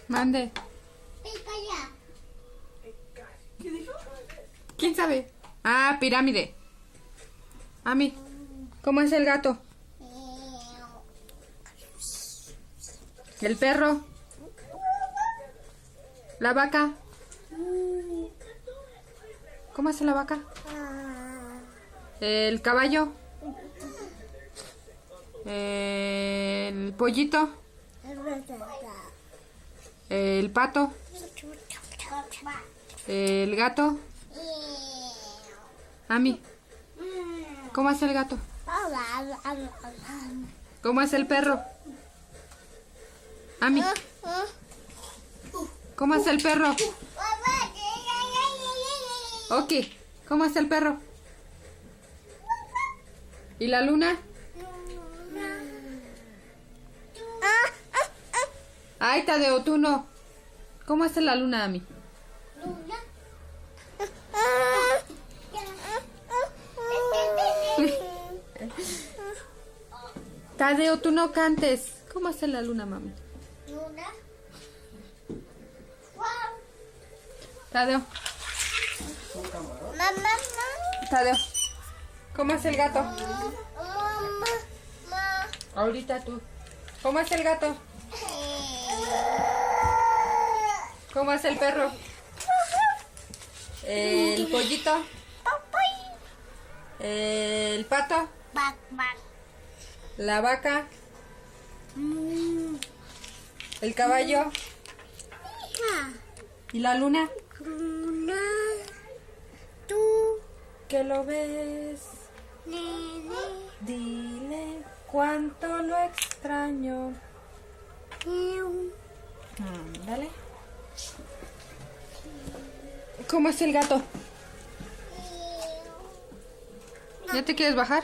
Mande. ¿Qué dijo? ¿Quién sabe? Ah, pirámide. Ami, ¿cómo es el gato? El perro. La vaca. ¿Cómo hace la vaca? El caballo. El pollito. El pato. El gato. Ami, ¿cómo hace el gato? ¿Cómo es el perro? Ami, ¿cómo es el perro? Ok, ¿cómo es el perro? ¿Y la luna? Ay, Tadeo, tú no. ¿Cómo hace la luna, Ami? Tadeo, tú no cantes. ¿Cómo hace la luna, mami? Tadeo. Tadeo. ¿Cómo hace el gato? Ahorita tú. ¿Cómo hace el gato? ¿Cómo hace el perro? El pollito. El pato. La vaca. El caballo. ¿Y la luna? Tú, ¿Que lo ves? nene, Dile cuánto lo extraño. Dale. ¿Cómo es el gato? ¿Ya te quieres bajar?